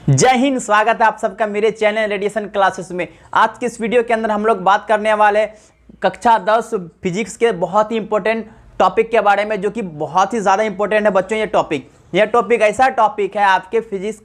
जय हिंद। स्वागत है आप सबका मेरे चैनल रेडिएशन क्लासेस में। आज की इस वीडियो के अंदर हम लोग बात करने वाले कक्षा 10 फिजिक्स के बहुत ही इंपॉर्टेंट टॉपिक के बारे में, जो कि बहुत ही ज़्यादा इंपॉर्टेंट है बच्चों। यह टॉपिक ऐसा टॉपिक है आपके फिजिक्स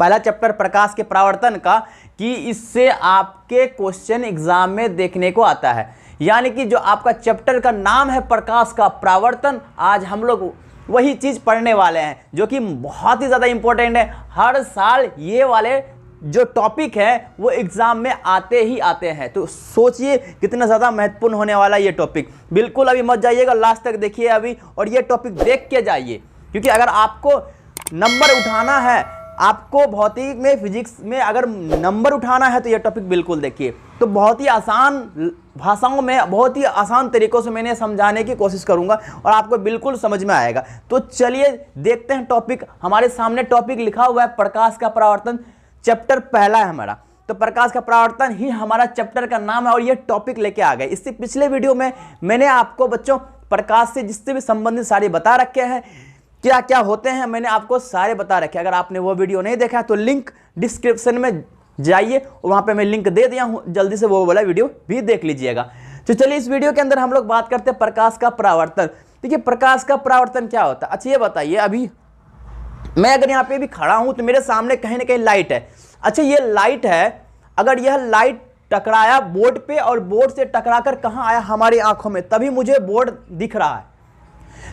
पहला चैप्टर प्रकाश के परावर्तन का, कि इससे आपके क्वेश्चन एग्जाम में देखने को आता है। यानी कि जो आपका चैप्टर का नाम है प्रकाश का परावर्तन, आज हम लोग वही चीज़ पढ़ने वाले हैं, जो कि बहुत ही ज़्यादा इंपॉर्टेंट है। हर साल ये वाले जो टॉपिक है वो एग्ज़ाम में आते ही आते हैं, तो सोचिए कितना ज़्यादा महत्वपूर्ण होने वाला ये टॉपिक। बिल्कुल अभी मत जाइएगा, लास्ट तक देखिए अभी, और ये टॉपिक देख के जाइए, क्योंकि अगर आपको नंबर उठाना है, आपको भौतिक में फिजिक्स में अगर नंबर उठाना है, तो ये टॉपिक बिल्कुल देखिए। तो बहुत ही आसान भाषाओं में, बहुत ही आसान तरीक़ों से मैंने समझाने की कोशिश करूंगा और आपको बिल्कुल समझ में आएगा। तो चलिए देखते हैं टॉपिक। हमारे सामने टॉपिक लिखा हुआ है प्रकाश का परावर्तन, चैप्टर पहला है हमारा। तो प्रकाश का परावर्तन ही हमारा चैप्टर का नाम है और ये टॉपिक लेके आ गए। इससे पिछले वीडियो में मैंने आपको बच्चों प्रकाश से जिससे भी संबंधित सारे बता रखे हैं, क्या क्या होते हैं, मैंने आपको सारे बता रखे। अगर आपने वो वीडियो नहीं देखा तो लिंक डिस्क्रिप्शन में जाइए, वहाँ पे मैं लिंक दे दिया हूँ, जल्दी से वो वाला वीडियो भी देख लीजिएगा। तो चलिए इस वीडियो के अंदर हम लोग बात करते हैं प्रकाश का परावर्तन। देखिए प्रकाश का परावर्तन क्या होता है। अच्छा ये बताइए, अभी मैं अगर यहाँ पे भी खड़ा हूँ तो मेरे सामने कहीं ना कहीं लाइट है। अच्छा ये लाइट है, अगर यह लाइट टकराया बोर्ड पे और बोर्ड से टकरा कर कहाँ आया, हमारी आंखों में, तभी मुझे बोर्ड दिख रहा है।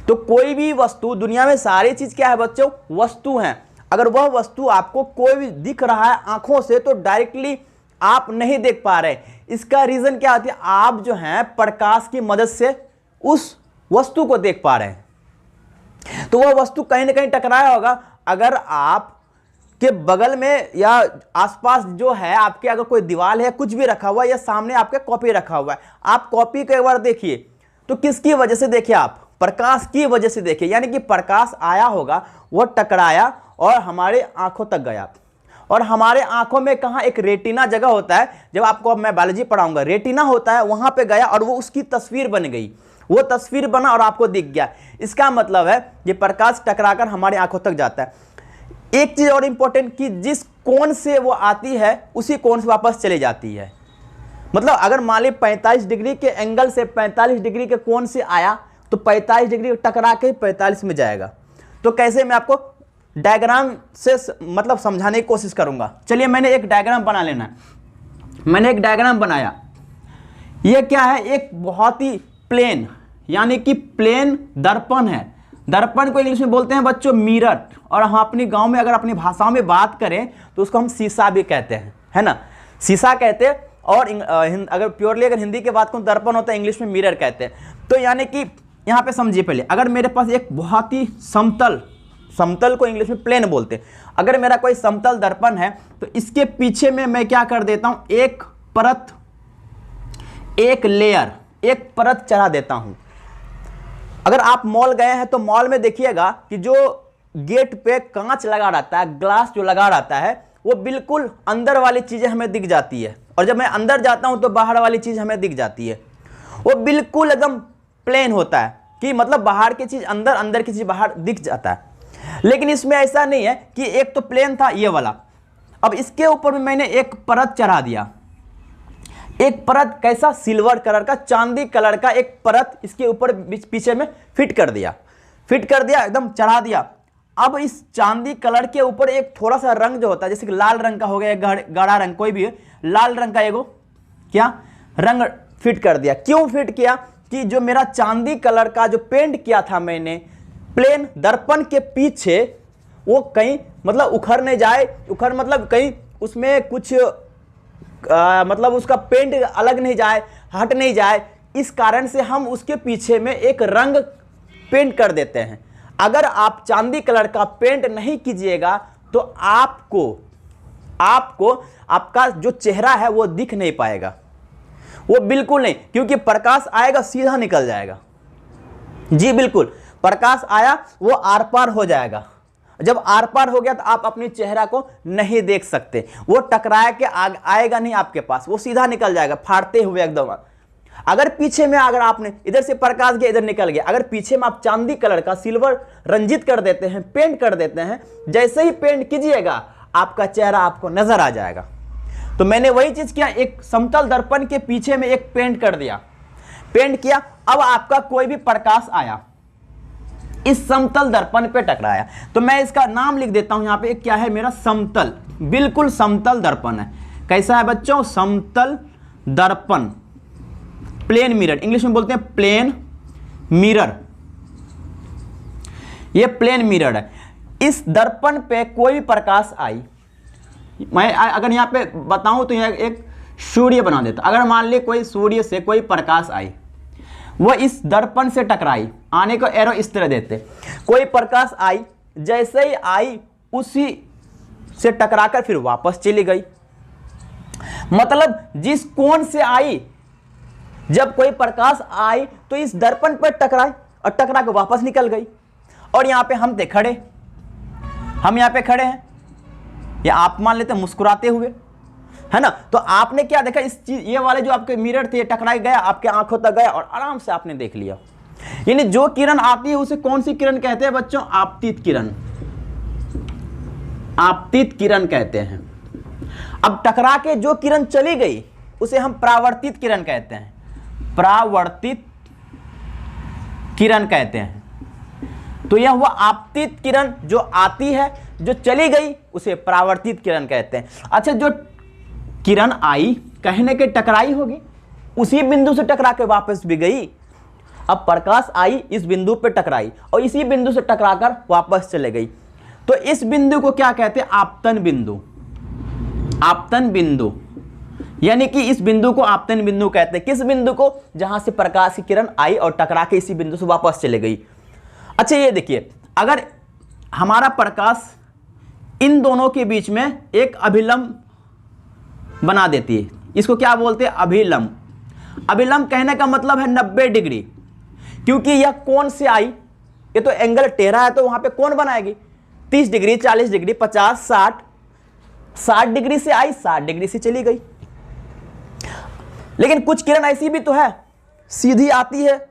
तो कोई भी वस्तु, दुनिया में सारी चीज क्या है बच्चों, वस्तु हैं। अगर वह वस्तु आपको कोई भी दिख रहा है आंखों से, तो डायरेक्टली आप नहीं देख पा रहे। इसका रीजन क्या होता है, आप जो है प्रकाश की मदद से उस वस्तु को देख पा रहे हैं। तो वह वस्तु कहीं ना कहीं टकराया होगा। अगर आप के बगल में या आसपास जो है आपके, अगर कोई दीवार है, कुछ भी रखा हुआ है, या सामने आपके कॉपी रखा हुआ है, आप कॉपी को एक बार देखिए, तो किसकी वजह से देखिए, आप प्रकाश की वजह से देखिए। यानी कि प्रकाश आया होगा, वह टकराया और हमारे आंखों तक गया। और हमारे आंखों में कहाँ, एक रेटिना जगह होता है, जब आपको अब मैं बायोलॉजी पढ़ाऊंगा, रेटिना होता है, वहां पे गया और वो उसकी तस्वीर बन गई, वो तस्वीर बना और आपको दिख गया। इसका मतलब है ये प्रकाश टकराकर हमारी आंखों तक जाता है। एक चीज और इंपॉर्टेंट, कि जिस कोण से वो आती है उसी कोण से वापस चली जाती है। मतलब अगर मान ली 45 डिग्री के एंगल से 45 डिग्री के कोण से आया, तो 45 डिग्री टकरा के 45 में जाएगा। तो कैसे, मैं आपको डायग्राम से मतलब समझाने की कोशिश करूंगा। चलिए मैंने एक डायग्राम बना लेना है। मैंने एक डायग्राम बनाया। ये क्या है, एक बहुत ही प्लेन, यानी कि प्लेन दर्पण है। दर्पण को इंग्लिश में बोलते हैं बच्चों मिरर, और हम अपनी गांव में अगर अपनी भाषाओं में बात करें तो उसको हम शीशा भी कहते हैं, है ना, शीशा कहते हैं। और अगर प्योरली अगर हिंदी की बात करूं, दर्पण होता है, इंग्लिश में मिरर कहते हैं। तो यानी कि यहाँ पे समझिए पहले, अगर मेरे पास एक बहुत ही समतल को इंग्लिश में प्लेन बोलते हैं, अगर मेरा कोई समतल दर्पण है, तो इसके पीछे में मैं क्या कर देता हूं, एक परत, एक लेयर, एक परत चढ़ा देता हूं। अगर आप मॉल गए हैं तो मॉल में देखिएगा कि जो गेट पे कांच लगा रहता है, ग्लास जो लगा रहता है, वो बिल्कुल अंदर वाली चीजें हमें दिख जाती है, और जब मैं अंदर जाता हूं तो बाहर वाली चीज हमें दिख जाती है। वो बिल्कुल एकदम प्लेन होता है, कि मतलब बाहर की चीज अंदर, अंदर की चीज बाहर दिख जाता है। लेकिन इसमें ऐसा नहीं है कि एक तो प्लेन था ये वाला, अब इसके ऊपर में मैंने एक परत चढ़ा दिया। एक परत कैसा, सिल्वर कलर का, चांदी कलर का एक परत इसके ऊपर पीछे में फिट कर दिया, एकदम चढ़ा दिया। अब इस चांदी कलर के ऊपर एक थोड़ा सा रंग जो होता है, जैसे कि लाल रंग का हो गया, गाढ़ा रंग कोई भी है, लाल रंग का एगो क्या रंग फिट कर दिया। क्यों फिट किया, कि जो मेरा चांदी कलर का जो पेंट किया था मैंने प्लेन दर्पण के पीछे, वो कहीं मतलब उखड़ नहीं जाए, उखड़ मतलब कहीं उसमें कुछ मतलब उसका पेंट अलग नहीं जाए, हट नहीं जाए। इस कारण से हम उसके पीछे में एक रंग पेंट कर देते हैं। अगर आप चांदी कलर का पेंट नहीं कीजिएगा तो आपको आपका जो चेहरा है वो दिख नहीं पाएगा, वो बिल्कुल नहीं, क्योंकि प्रकाश आएगा सीधा निकल जाएगा। जी बिल्कुल, प्रकाश आया वो आर पार हो जाएगा। जब आर पार हो गया तो आप अपने चेहरा को नहीं देख सकते, वो टकराया के आएगा नहीं आपके पास, वो सीधा निकल जाएगा फाड़ते हुए एकदम। अगर पीछे में, अगर आपने इधर से प्रकाश गया, इधर निकल गया, अगर पीछे में आप चांदी कलर का सिल्वर रंजित कर देते हैं, पेंट कर देते हैं, जैसे ही पेंट कीजिएगा आपका चेहरा आपको नजर आ जाएगा। तो मैंने वही चीज किया, एक समतल दर्पण के पीछे में एक पेंट कर दिया, पेंट किया। अब आपका कोई भी प्रकाश आया इस समतल दर्पण पे टकराया, तो मैं इसका नाम लिख देता हूं यहां पे, क्या है मेरा, समतल, बिल्कुल समतल दर्पण है। कैसा है बच्चों, समतल दर्पण, प्लेन मिरर, इंग्लिश में बोलते हैं प्लेन मिरर, ये प्लेन मिरर है। इस दर्पण पे कोई भी प्रकाश आई, मैं अगर यहां पे बताऊं तो यह एक सूर्य बना देता। अगर मान ले कोई सूर्य से कोई प्रकाश आई, वो इस दर्पण से टकराई, आने को एरो इस तरह देते, कोई प्रकाश आई, जैसे ही आई उसी से टकराकर फिर वापस चली गई। मतलब जिस कोण से आई, जब कोई प्रकाश आई तो इस दर्पण पर टकराई और टकरा के वापस निकल गई। और यहां पे हम थे खड़े, हम यहां पे खड़े हैं, या आप मान लेते मुस्कुराते हुए, है ना। तो आपने क्या देखा, इस चीज, ये वाले जो आपके मिरर थे टकराई गया, आपके आंखों तक गया और आराम से आपने देख लिया। यानी जो किरण आती है उसे कौन सी किरण कहते हैं बच्चों, आपतित किरण, आपतित किरण कहते हैं। अब टकरा के जो किरण चली गई उसे हम परावर्तित किरण कहते हैं, परावर्तित किरण कहते हैं। तो यह हुआ आपतित किरण, जो आती है, जो चली गई उसे परावर्तित किरण कहते हैं। अच्छा, जो किरण आई कहने के टकराई होगी, उसी बिंदु से टकरा के वापस भी गई। अब प्रकाश आई, इस बिंदु पे टकराई और इसी बिंदु से टकराकर वापस चले गई। तो इस बिंदु को क्या कहते हैं, आपतन बिंदु, आपतन बिंदु, यानी कि इस बिंदु को आपतन बिंदु कहते हैं। किस बिंदु को, जहां से प्रकाश की किरण आई और टकरा के इसी बिंदु से वापस चले गई। अच्छा, ये देखिए, अगर हमारा प्रकाश इन दोनों के बीच में एक अभिलंब बना देती है, इसको क्या बोलते हैं, अभिलंब। अभिलंब कहने का मतलब है 90 डिग्री, क्योंकि यह कोण से आई, ये तो एंगल टेढ़ा है, तो वहां पे कोण बनाएगी 30 डिग्री, 40 डिग्री, 50, 60, 60 डिग्री से आई, 60 डिग्री से चली गई। लेकिन कुछ किरण ऐसी भी तो है, सीधी आती है,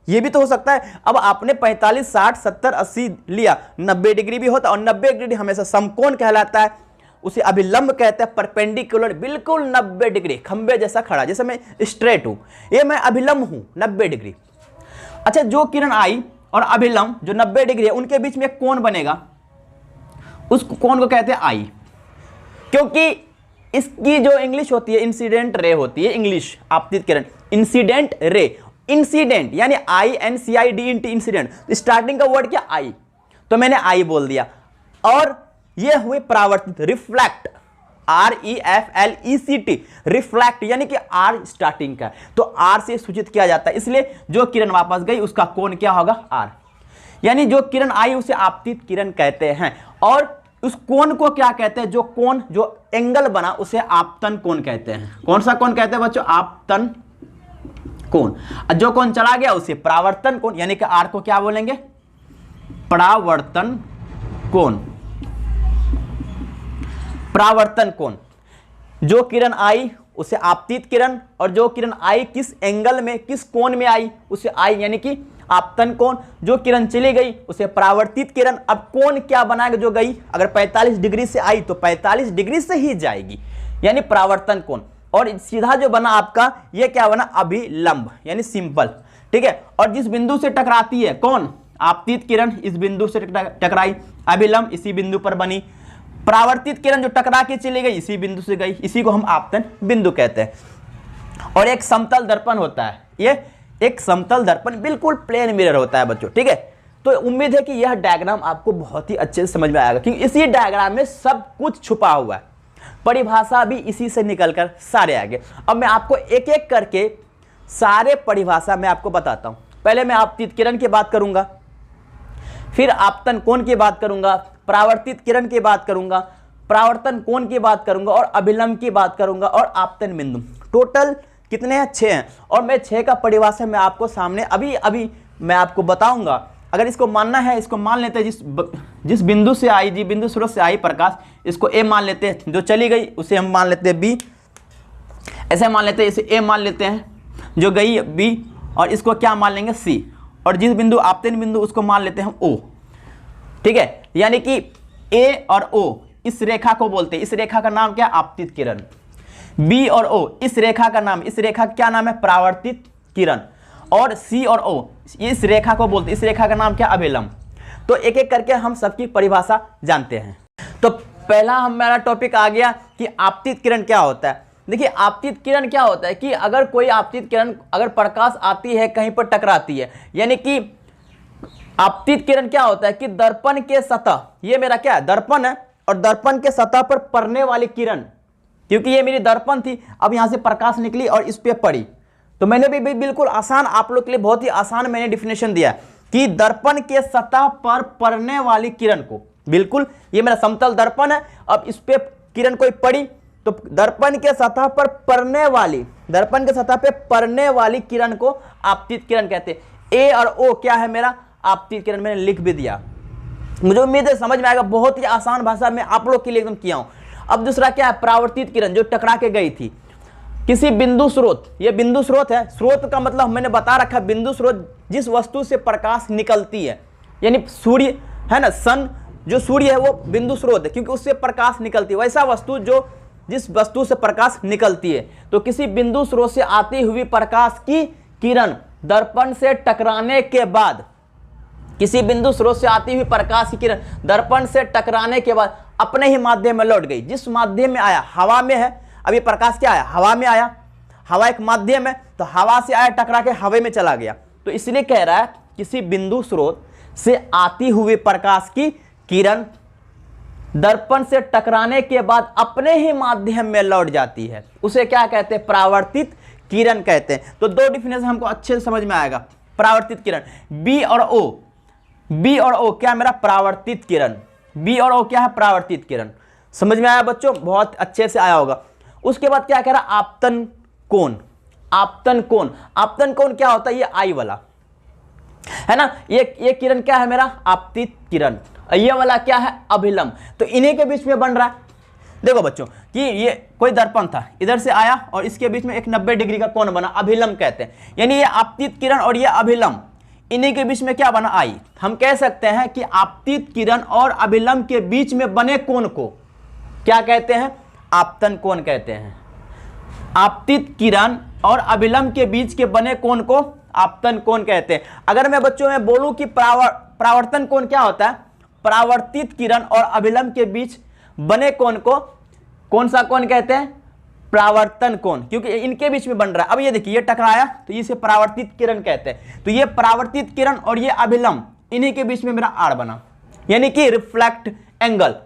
ये भी तो हो सकता है। अब आपने 45, 60, 70, 80 लिया, 90 डिग्री भी होता है, और 90 डिग्री हमेशा समकोण कहलाता है, उसे अभिलंब कहते हैं। परपेंडिकुलर, बिल्कुल 90 डिग्री, खंबे जैसा खड़ा, जैसे मैं स्ट्रेट हूं, ये मैं अभिलंब हूं 90 डिग्री। अच्छा, जो किरण आई और अभिलंब जो 90 डिग्री है, उनके बीच में एक कोण बनेगा, उस कोण को कहते हैं आई। क्योंकि इसकी जो इंग्लिश होती है, इंसिडेंट रे होती है, इंग्लिश आपतित किरण, इंसिडेंट रे, इंसिडेंट यानी INCIDENT, इंसिडेंट, स्टार्टिंग का वर्ड क्या, आई, तो मैंने आई बोल दिया। और ये हुए परावर्तित, रिफ्लेक्ट, REFLECT, रिफ्लेक्ट, यानी कि R स्टार्टिंग का, तो R से सूचित किया जाता है, इसलिए जो किरण वापस गई उसका कोण क्या होगा, R। यानी जो किरण आई उसे आपतित किरण कहते हैं। और उस कोण को क्या कहते हैं, जो कोण, जो एंगल बना उसे आपतन कोण कहते हैं। कौन सा कोण कहते हैं बच्चों, आपतन कोण। जो कोण चला गया उसे परावर्तन कोण, यानी कि R को क्या बोलेंगे, परावर्तन कोण, परावर्तन कोण। जो किरण आई उसे आपतित किरण, और जो किरण आई किस एंगल में, किस कोण में आई, उसे आई यानी कि आपतन कोण। जो किरण चली गई उसे परावर्तित किरण। अब कोण क्या बनाएगा, जो गई, अगर 45 डिग्री से आई तो 45 डिग्री से ही जाएगी, यानी परावर्तन कोण। और सीधा जो बना आपका, ये क्या बना, अभिलंब, यानी सिंपल, ठीक है। और जिस बिंदु से टकराती है, कौन, आपतित किरण, इस बिंदु से टकराई, अभिलंब इसी बिंदु पर बनी, परावर्तित किरण जो टकरा के चली गई इसी बिंदु से गई, इसी को हम आपतन बिंदु कहते हैं। और एक समतल दर्पण होता है, ये एक समतल दर्पण बिल्कुल प्लेन मिरर होता है बच्चों, ठीक है। तो उम्मीद है कि यह डायग्राम आपको बहुत ही अच्छे से समझ में आएगा, क्योंकि इसी डायग्राम में सब कुछ छुपा हुआ है, परिभाषा भी इसी से निकलकर सारे आगे। अब मैं आपको एक एक करके सारे परिभाषा मैं आपको बताता हूं। पहले मैं आपतित किरण की बात करूंगा, फिर आपतन कोण की बात करूंगा, परावर्तित किरण की बात करूंगा, परावर्तन कोण की बात करूंगा, और अभिलंब की बात करूंगा, और आपतन बिंदु। टोटल कितने हैं, 6 हैं। और मैं 6 का परिभाषा मैं आपको सामने अभी मैं आपको बताऊंगा। अगर इसको मानना है, इसको मान लेते हैं, जिस बिंदु से आई, जिस बिंदु स्रोत से आई प्रकाश, इसको ए मान लेते हैं, जो चली गई उसे हम मान लेते हैं बी, ऐसे मान लेते हैं, इसे ए मान लेते हैं, जो गई बी, और इसको क्या मान लेंगे, सी, और जिस बिंदु आपतन बिंदु उसको मान लेते हैं हम ओ, ठीक है। यानी कि ए और ओ, इस रेखा को बोलते हैं, इस रेखा का नाम क्या? आपतित किरण। बी और ओ, इस रेखा का नाम, इस रेखा का क्या नाम है? परावर्तित किरण। और सी और ओ, इस रेखा को बोलते हैं, इस रेखा का नाम क्या? अभिलंब। तो एक एक करके हम सबकी परिभाषा जानते हैं। तो पहला हमारा टॉपिक आ गया कि आपतित किरण क्या होता है। देखिए आपतित किरण क्या होता है कि अगर कोई आपतित किरण, अगर प्रकाश आती है कहीं पर टकराती है, यानी कि आपतित किरण क्या होता है कि दर्पण के सतह, ये मेरा क्या है? दर्पण है, और दर्पण के सतह पर पड़ने वाली किरण, क्योंकि ये मेरी दर्पण थी, अब यहां से प्रकाश निकली और इस पे पड़ी। तो मैंने भी बिल्कुल आसान, आप लोग के लिए बहुत ही आसान मैंने डिफिनेशन दिया कि दर्पण के सतह पर पड़ने वाली किरण को, बिल्कुल ये मेरा समतल दर्पण है, अब इस पे किरण कोई पड़ी तो दर्पण के सतह पर पड़ने वाली, दर्पण के सतह पे पड़ने वाली किरण को आपतित किरण कहते हैं। ए और ओ क्या है मेरा? आपतित किरण। मैंने लिख भी दिया, मुझे उम्मीद है समझ में आएगा, बहुत ही आसान भाषा में आप लोग के लिए एकदम किया हूं। अब दूसरा क्या है? परावर्तित किरण, जो टकरा के गई थी किसी बिंदु स्रोत, ये बिंदु स्रोत है, स्रोत का मतलब मैंने बता रखा, बिंदु स्रोत जिस वस्तु से प्रकाश निकलती है, यानी सूर्य है ना, सन जो सूर्य है वो बिंदु स्रोत है, क्योंकि उससे प्रकाश निकलती है, वैसा वस्तु जो जिस वस्तु से प्रकाश निकलती है। तो किसी बिंदु स्रोत से आती हुई प्रकाश की किरण दर्पण से टकराने के बाद, किसी बिंदु स्रोत से आती हुई प्रकाश की किरण दर्पण से टकराने के बाद अपने ही माध्यम में लौट गई। जिस माध्यम में आया, हवा में है, अभी प्रकाश क्या आया? हवा में आया, हवा एक माध्यम है, तो हवा से आया, टकरा के हवा में चला गया। तो इसलिए कह रहा है किसी बिंदु स्रोत से आती हुई प्रकाश की किरण दर्पण से टकराने के बाद अपने ही माध्यम में लौट जाती है, उसे क्या कहते हैं? परावर्तित किरण कहते हैं। तो दो डिफिनेशन हमको अच्छे से समझ में आएगा। परावर्तित किरण, बी और ओ, बी और ओ क्या मेरा? परावर्तित किरण। बी और ओ क्या है? परावर्तित किरण। समझ में आया बच्चों? बहुत अच्छे से आया होगा। उसके बाद क्या कह रहा? आपतन कोण। आपतन कोण, आपतन कोण क्या होता है? ये आई वाला है ना, ये किरण क्या है मेरा? आपतित किरण। ये वाला क्या है? अभिलंब। तो इन्हीं के बीच में बन रहा है। देखो बच्चों कि ये कोई दर्पण था, इधर से आया और इसके बीच में एक 90 डिग्री का कोण बना, अभिलंब कहते हैं। यानी ये आपतित किरण और ये अभिलंब, इन्हीं के बीच में क्या बना? आई। हम कह सकते हैं कि आपतित किरण और अभिलंब के बीच में बने कोण को क्या कहते हैं? आपतन कोण कहते हैं। आपतित किरण और अभिलंब के बीच के बने कोण को आपतन कोण कहते हैं। अगर मैं बच्चों में बोलूं कि परावर्तन कोण क्या होता है? परावर्तित किरण और अभिलंब के बीच बने कोण को कौन सा कोण कहते हैं? परावर्तन कोण, क्योंकि इनके बीच में बन रहा है। अब ये देखिए, ये टकराया तो इसे परावर्तित किरण कहते हैं। तो ये परावर्तित किरण और ये अभिलंब, इन्हीं के बीच में मेरा आड़ बना, यानी कि रिफ्लेक्ट एंगल।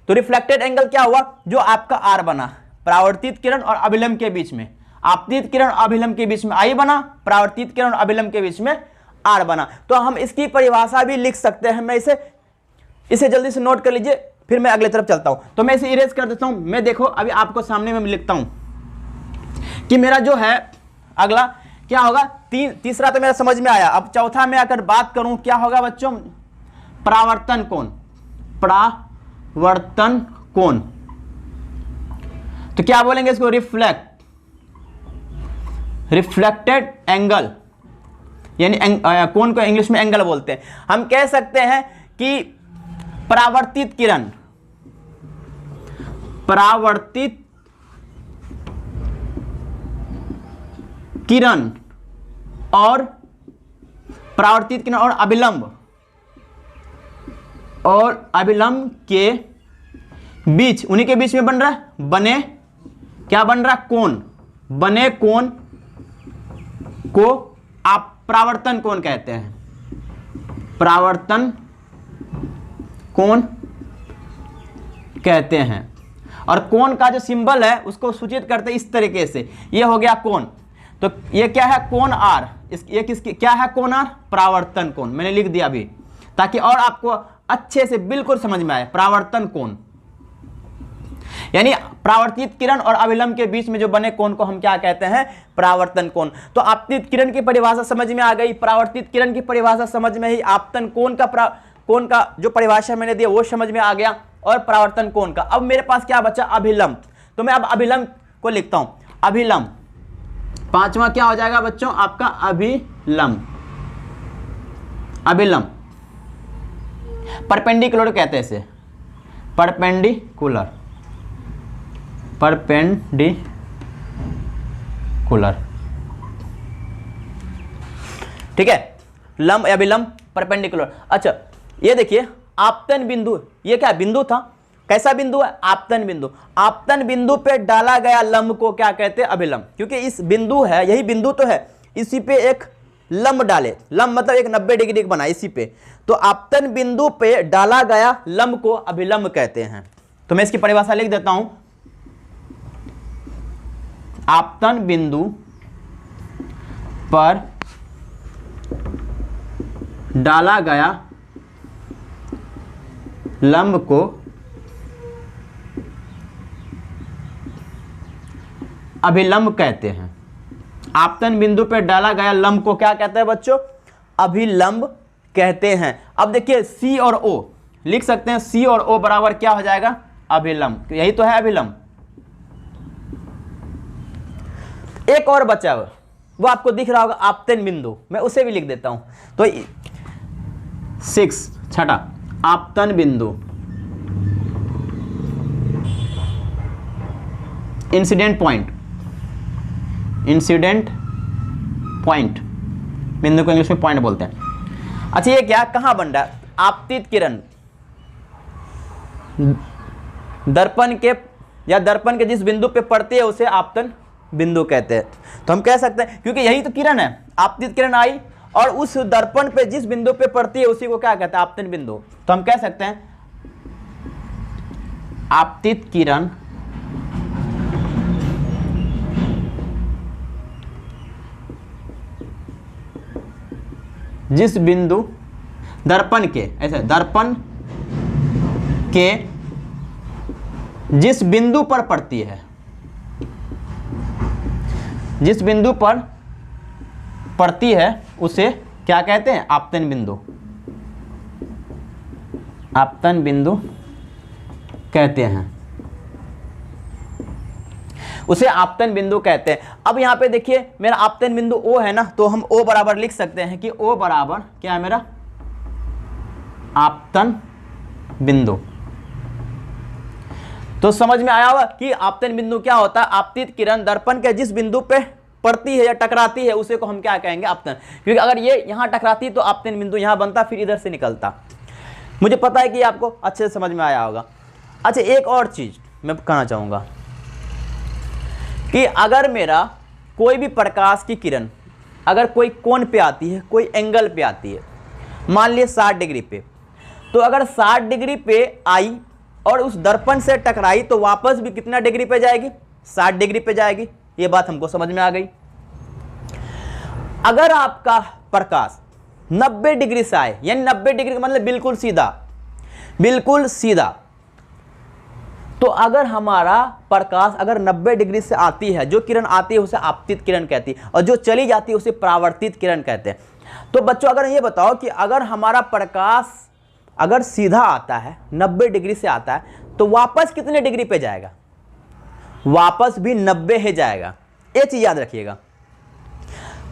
तो रिफ्लेक्टेड एंगल क्या हुआ? जो आपका आर बना, परावर्तित किरण और अभिलंब के बीच में, आपतित किरण और अभिलंब के बीच में आई बना, परावर्तित किरण और अभिलंब के बीच में आर बना। तो हम इसकी परिभाषा भी लिख सकते हैं। मैं इसे जल्दी से नोट कर लीजिए, फिर मैं अगले तरफ चलता हूं। तो मैं इसे इरेज कर देता हूं। मैं देखो अभी आपको सामने में लिखता हूं कि मेरा जो है अगला क्या होगा? तीसरा तो मेरा समझ में आया। अब चौथा में अगर बात करूं क्या होगा बच्चों? परावर्तन कोण। परावर्तन कोण, तो क्या बोलेंगे इसको? रिफ्लेक्टेड एंगल, यानी कोण को इंग्लिश में एंगल बोलते हैं। हम कह सकते हैं कि परावर्तित किरण, परावर्तित किरण और परावर्तित किरण और अभिलंब के बीच, उन्हीं के बीच में बन रहा है बने, क्या बन रहा? कोण। बने कोण को आप परावर्तन कोण कहते हैं। परावर्तन कोण कहते हैं। और कोण का जो सिंबल है उसको सूचित करते हैं इस तरीके से। ये हो गया कोण, तो ये क्या है? कोण आर। ये किसकी क्या है? कोण आर, परावर्तन कोण। मैंने लिख दिया अभी ताकि और आपको अच्छे से बिल्कुल समझ में आए। परावर्तन कोण यानी परावर्तित किरण और अभिलंब के बीच में जो बने कोण को हम क्या कहते हैं? परावर्तन कोण। तो आपतित किरण की परिभाषा समझ में आ गई, परावर्तित किरण की परिभाषा समझ में ही, आपतन कोण का जो परिभाषा मैंने दिया वो समझ में आ गया, और परावर्तन कोण का। अब मेरे पास क्या बचा? अभिलंब। तो मैं अब अभिलंब को लिखता हूं। अभिलंब पांचवा क्या हो जाएगा बच्चों? आपका अभिलंब। अभिलंब परपेंडिकुलर कहते हैं इसे, परपेंडिकुलर, परपेंडिकुलर, ठीक है, लंब या विलंब, परपेंडिकुलर। अच्छा ये देखिए आपतन बिंदु, ये क्या बिंदु था, कैसा बिंदु है, आपतन बिंदु। आपतन बिंदु पे डाला गया लंब को क्या कहते हैं, अभिलंब, क्योंकि इस बिंदु है, यही बिंदु तो है, इसी पे एक लंब डाले, लंब मतलब एक 90 डिग्री बना इसी पे, तो आपतन बिंदु पे डाला गया लंब को अभिलंब कहते हैं। तो मैं इसकी परिभाषा लिख देता हूं, आपतन बिंदु पर डाला गया लंब को अभिलंब कहते हैं। आपतन बिंदु पर डाला गया लंब को क्या कहते हैं बच्चों, अभिलंब कहते हैं। अब देखिए सी और ओ लिख सकते हैं, सी और ओ बराबर क्या हो जाएगा, अभिलंब, यही तो है अभिलंब। एक और बचा हुआ, वो आपको दिख रहा होगा आपतन बिंदु, मैं उसे भी लिख देता हूं। तो 6 छठा आपतन बिंदु, इंसिडेंट पॉइंट, इंसिडेंट पॉइंट, बिंदु को इंग्लिश में पॉइंट बोलते हैं। अच्छा ये क्या कहां बन रहा है, आपतित किरण दर्पण के या दर्पण के जिस बिंदु पे पड़ती है उसे आपतन बिंदु कहते हैं। तो हम कह सकते हैं क्योंकि यही तो किरण है, आपतित किरण आई और उस दर्पण पे जिस बिंदु पे पड़ती है उसी को क्या कहते हैं, आपतन बिंदु। तो हम कह सकते हैं आपतित किरण जिस बिंदु दर्पण के, ऐसे दर्पण के जिस बिंदु पर पड़ती है, जिस बिंदु पर पड़ती है उसे क्या कहते हैं, आपतन बिंदु, आपतन बिंदु कहते हैं, उसे आपतन बिंदु कहते हैं। अब यहां पे देखिए मेरा आपतन बिंदु O है ना, तो हम O बराबर लिख सकते हैं कि O बराबर क्या है मेरा, आपतन बिंदु। तो समझ में आया होगा कि आपतन बिंदु क्या होता है, आपतित किरण दर्पण के जिस बिंदु पे पड़ती है या टकराती है उसे को हम क्या कहेंगे, आपतन। क्योंकि अगर ये यहां टकराती तो आपतन बिंदु यहां बनता, फिर इधर से निकलता। मुझे पता है कि आपको अच्छे से समझ में आया होगा। अच्छा एक और चीज मैं कहना चाहूंगा कि अगर मेरा कोई भी प्रकाश की किरण अगर कोई कोण पे आती है, कोई एंगल पे आती है, मान लिए 60 डिग्री पे, तो अगर 60 डिग्री पे आई और उस दर्पण से टकराई तो वापस भी कितना डिग्री पे जाएगी, 60 डिग्री पे जाएगी। ये बात हमको समझ में आ गई। अगर आपका प्रकाश 90 डिग्री से आए, यानी 90 डिग्री मतलब बिल्कुल सीधा, बिल्कुल सीधा, तो अगर हमारा प्रकाश अगर 90 डिग्री से आती है, जो किरण आती है उसे आपतित किरण कहती है, और जो चली जाती है उसे परावर्तित किरण कहते हैं। तो बच्चों अगर ये बताओ कि अगर हमारा प्रकाश अगर सीधा आता है, 90 डिग्री से आता है, तो वापस कितने डिग्री पे जाएगा, वापस भी 90 ही जाएगा। ये चीज याद रखिएगा।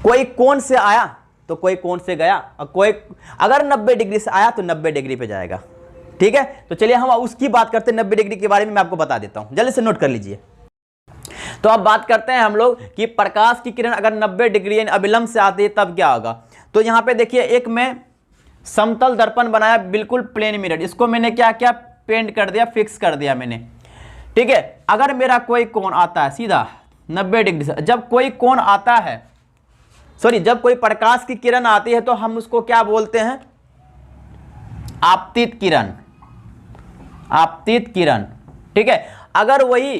कोई कोण से आया तो कोई कोण से गया, और कोई अगर 90 डिग्री से आया तो 90 डिग्री पे जाएगा। ठीक है, तो चलिए हम उसकी बात करते हैं, 90 डिग्री के बारे में मैं आपको बता देता हूं, जल्दी से नोट कर लीजिए। तो अब बात करते हैं हम लोग कि प्रकाश की किरण अगर 90 डिग्री यानी अभिलंब से आती है तब क्या होगा। तो यहां पे देखिए एक मैं समतल दर्पण बनाया, बिल्कुल प्लेन मिरर, इसको मैंने क्या किया, पेंट कर दिया, फिक्स कर दिया मैंने। ठीक है, अगर मेरा कोई कोण आता है सीधा 90 डिग्री से, जब कोई कोण आता है, सॉरी जब कोई प्रकाश की किरण आती है तो हम उसको क्या बोलते हैं, आपतित किरण, आपतित किरण। ठीक है, अगर वही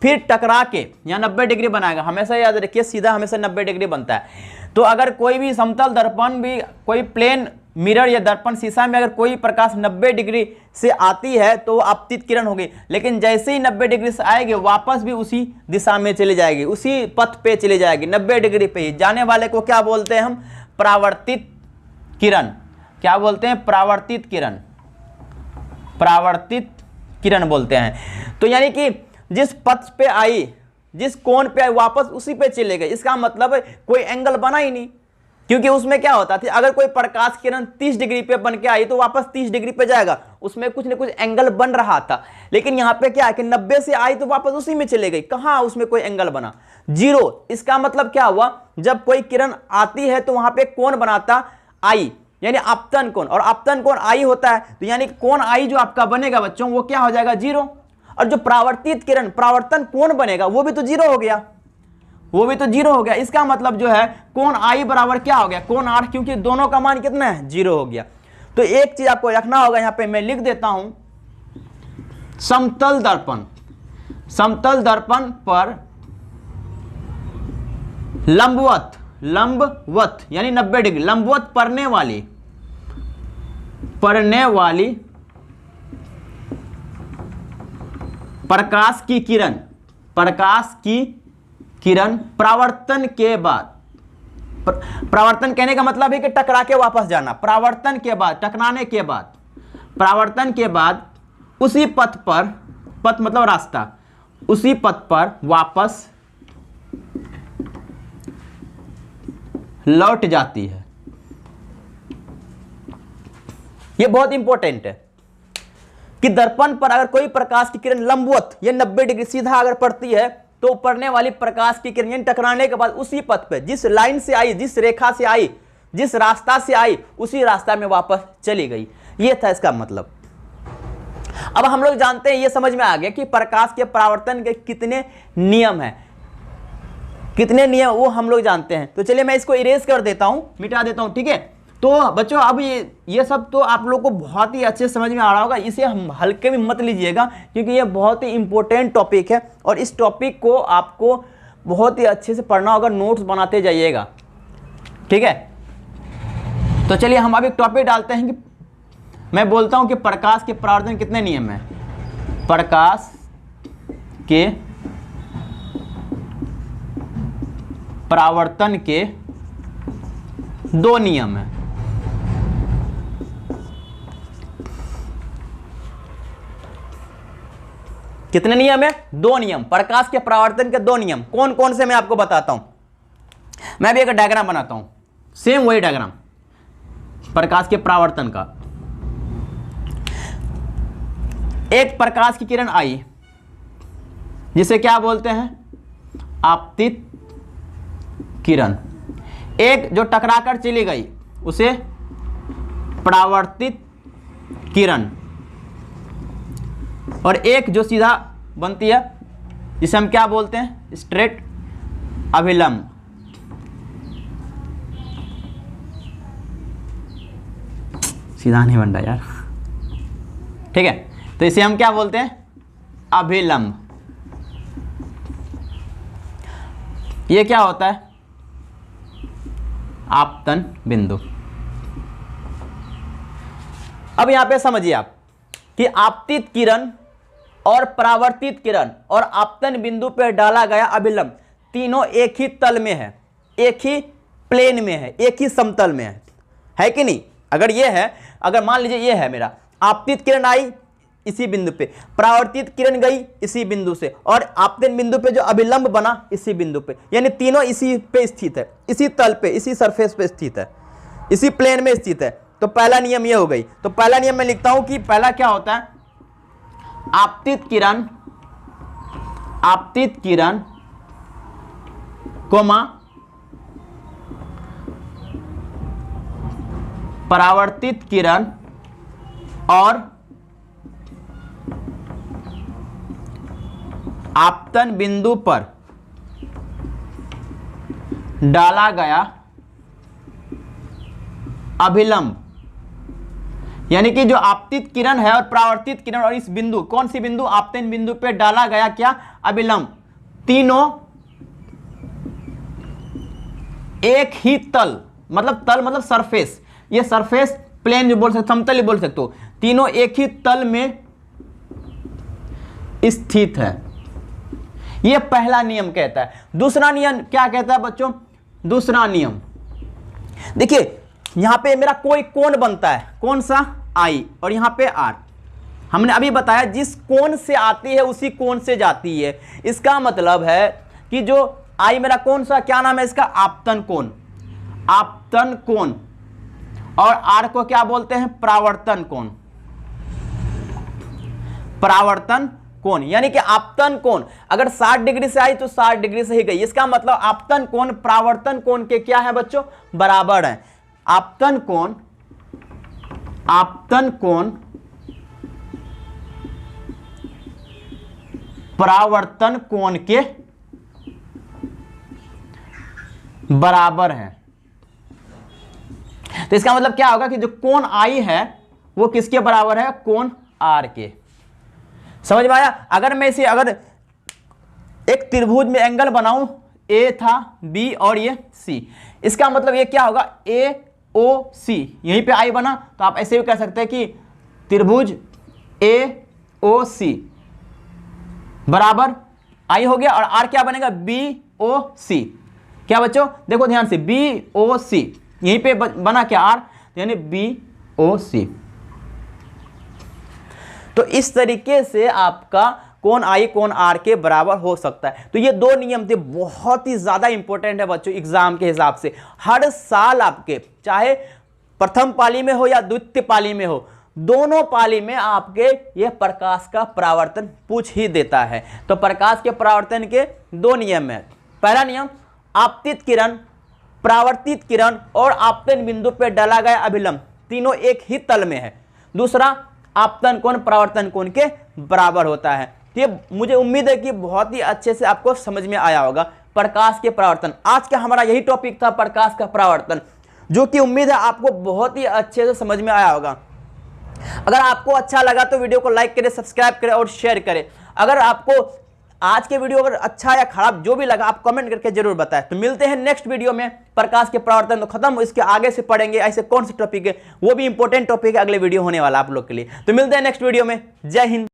फिर टकरा के यहाँ 90 डिग्री बनाएगा, हमेशा याद रखिए सीधा हमेशा 90 डिग्री बनता है। तो अगर कोई भी समतल दर्पण भी, कोई प्लेन मिरर या दर्पण शीशा में अगर कोई प्रकाश 90 डिग्री से आती है तो वो आपतित किरण होगी, लेकिन जैसे ही 90 डिग्री से आएगी वापस भी उसी दिशा में चली जाएगी, उसी पथ पे चली जाएगी, 90 डिग्री पे ही जाने वाले को क्या बोलते हैं हम, परावर्तित किरण। क्या बोलते हैं, परावर्तित किरण, परावर्तित किरण बोलते हैं। तो यानी कि जिस पथ पे आई, जिस कोण पे आई वापस उसी पे चले गए, इसका मतलब कोई एंगल बना ही नहीं, क्योंकि उसमें क्या होता था, अगर कोई प्रकाश किरण 30 डिग्री पे बन के आई तो वापस 30 डिग्री पे जाएगा, उसमें कुछ ना कुछ एंगल बन रहा था। लेकिन यहाँ पे क्या है कि 90 से आई तो वापस उसी में चले गई, कहाँ उसमें कोई एंगल बना, जीरो। इसका मतलब क्या हुआ, जब कोई किरण आती है तो वहां पे कोण बनाता आई, यानी आपतन कोण, और आपतन कोण आई होता है, तो यानी कोण आई जो आपका बनेगा बच्चों वो क्या हो जाएगा, जीरो। और जो परावर्तित किरण परावर्तन कोण बनेगा वो भी तो जीरो हो गया, वो भी तो जीरो हो गया। इसका मतलब जो है कोण आई बराबर क्या हो गया, कोण आर, क्योंकि दोनों का मान कितना है, जीरो हो गया। तो एक चीज आपको रखना होगा, यहां पे मैं लिख देता हूं, समतल दर्पण, समतल दर्पण पर लंबवत, लंबवत यानी 90 डिग्री लंबवत पड़ने वाली प्रकाश की किरण, प्रकाश की किरण परावर्तन के बाद, परावर्तन कहने का मतलब है कि टकरा के वापस जाना, परावर्तन के बाद, टकराने के बाद, परावर्तन के बाद उसी पथ पर, पथ मतलब रास्ता, उसी पथ पर वापस लौट जाती है। यह बहुत इंपॉर्टेंट है कि दर्पण पर अगर कोई प्रकाश की किरण लंबवत या 90 डिग्री सीधा अगर पड़ती है तो पड़ने वाली प्रकाश की किरण टकराने के बाद उसी पथ पे, जिस लाइन से आई, जिस रेखा से आई, जिस रास्ता से आई, उसी रास्ता में वापस चली गई। यह था इसका मतलब। अब हम लोग जानते हैं, यह समझ में आ गया कि प्रकाश के परावर्तन के कितने नियम हैं, कितने नियम वो हम लोग जानते हैं। तो चलिए मैं इसको इरेज कर देता हूं, मिटा देता हूं, ठीक है। तो बच्चों अब ये सब तो आप लोग को बहुत ही अच्छे समझ में आ रहा होगा, इसे हम हल्के में मत लीजिएगा क्योंकि ये बहुत ही इंपॉर्टेंट टॉपिक है और इस टॉपिक को आपको बहुत ही अच्छे से पढ़ना होगा, नोट्स बनाते जाइएगा, ठीक है। तो चलिए हम अब एक टॉपिक डालते हैं कि मैं बोलता हूं कि प्रकाश के परावर्तन कितने नियम हैं। प्रकाश के परावर्तन के 2 नियम हैं। कितने नियम है, 2 नियम। प्रकाश के परावर्तन के 2 नियम कौन कौन से मैं आपको बताता हूं। मैं भी एक डायग्राम बनाता हूं, सेम वही डायग्राम प्रकाश के परावर्तन का। एक प्रकाश की किरण आई जिसे क्या बोलते हैं, आपतित किरण। एक जो टकराकर चली गई उसे परावर्तित किरण, और एक जो सीधा बनती है जिसे हम क्या बोलते हैं, स्ट्रेट अभिलंब। सीधा नहीं बन रहा यार, ठीक है। तो इसे हम क्या बोलते हैं, अभिलंब। ये क्या होता है, आपतन बिंदु। अब यहां पे समझिए आप कि आपतित किरण और परावर्तित किरण और आपतन बिंदु पर डाला गया अभिलंब तीनों एक ही तल में है, एक ही प्लेन में है, एक ही समतल में है कि नहीं। अगर ये है, अगर मान लीजिए ये है मेरा, आपतित किरण आई इसी बिंदु पे, परावर्तित किरण गई इसी बिंदु से, और आपतन बिंदु पे जो अभिलंब बना इसी बिंदु पे, यानी तीनों इसी पे स्थित है, इसी तल पे, इसी सरफेस पे स्थित है, इसी प्लेन में स्थित है। तो पहला नियम ये हो गई। तो पहला नियम मैं लिखता हूं कि पहला क्या होता है, आपतित किरण कोमा परावर्तित किरण और आपतन बिंदु पर डाला गया अभिलंब, यानी कि जो आपतित किरण है और परावर्तित किरण और इस बिंदु, कौन सी बिंदु, आपतन बिंदु पे डाला गया क्या, अभिलंब, तीनों एक ही तल, मतलब तल मतलब सरफेस, ये सरफेस प्लेन जो बोल सकते, समतल ही बोल सकते हो, तीनों एक ही तल में स्थित है। ये पहला नियम कहता है। दूसरा नियम क्या कहता है बच्चों, दूसरा नियम देखिए, यहां पे मेरा कोई कोण बनता है, कौन सा, आई, और यहां पे आर। हमने अभी बताया जिस कोण से आती है उसी कोण से जाती है। इसका मतलब है कि जो आई मेरा कौन सा, क्या नाम है इसका, आपतन कोण। आपतन कोण, और आर को क्या बोलते हैं? परावर्तन कोण। परावर्तन कोण यानी कि आपतन कोण अगर 60 डिग्री से आई तो 60 डिग्री से ही गई। इसका मतलब आपतन कोण परावर्तन कोण के क्या है बच्चों? बराबर है। आपतन कोण परावर्तन कोण के बराबर है। तो इसका मतलब क्या होगा कि जो कोण आई है वो किसके बराबर है? कोण आर के। समझ में आया? अगर मैं इसे अगर एक त्रिभुज में एंगल बनाऊं, ए था, बी और ये सी, इसका मतलब ये क्या होगा? ए ओ सी, यहीं पे आई बना, तो आप ऐसे भी कह सकते हैं कि त्रिभुज ए ओ सी बराबर आई हो गया, और आर क्या बनेगा? बी ओ सी। क्या बच्चों देखो ध्यान से, बी ओ सी, यहीं पे बना क्या? आर, यानी बी ओ सी। तो इस तरीके से आपका कोण आई कोण आर के बराबर हो सकता है। तो ये दो नियम थे, बहुत ही ज्यादा इंपॉर्टेंट है बच्चों एग्जाम के हिसाब से। हर साल आपके चाहे प्रथम पाली में हो या द्वितीय पाली में हो, दोनों पाली में आपके ये प्रकाश का परावर्तन पूछ ही देता है। तो प्रकाश के परावर्तन के दो नियम है। पहला नियम, आपतित किरण, परावर्तित किरण और आपतन बिंदु पर डाला गया अभिलंब तीनों एक ही तल में है। दूसरा, आपतन कोण परावर्तन कोण के बराबर होता है। तो ये मुझे उम्मीद है कि बहुत ही अच्छे से आपको समझ में आया होगा प्रकाश के परावर्तन। आज का हमारा यही टॉपिक था, प्रकाश का परावर्तन, जो कि उम्मीद है आपको बहुत ही अच्छे से समझ में आया होगा। अगर आपको अच्छा लगा तो वीडियो को लाइक करें, सब्सक्राइब करें और शेयर करें। अगर आपको आज के वीडियो अगर अच्छा या खराब जो भी लगा आप कमेंट करके जरूर बताएं। तो मिलते हैं नेक्स्ट वीडियो में। प्रकाश के परावर्तन तो खत्म, इसके आगे से पढ़ेंगे ऐसे कौन से टॉपिक है, वो भी इंपॉर्टेंट टॉपिक है, अगले वीडियो होने वाला आप लोग के लिए। तो मिलते हैं नेक्स्ट वीडियो में। जय हिंद।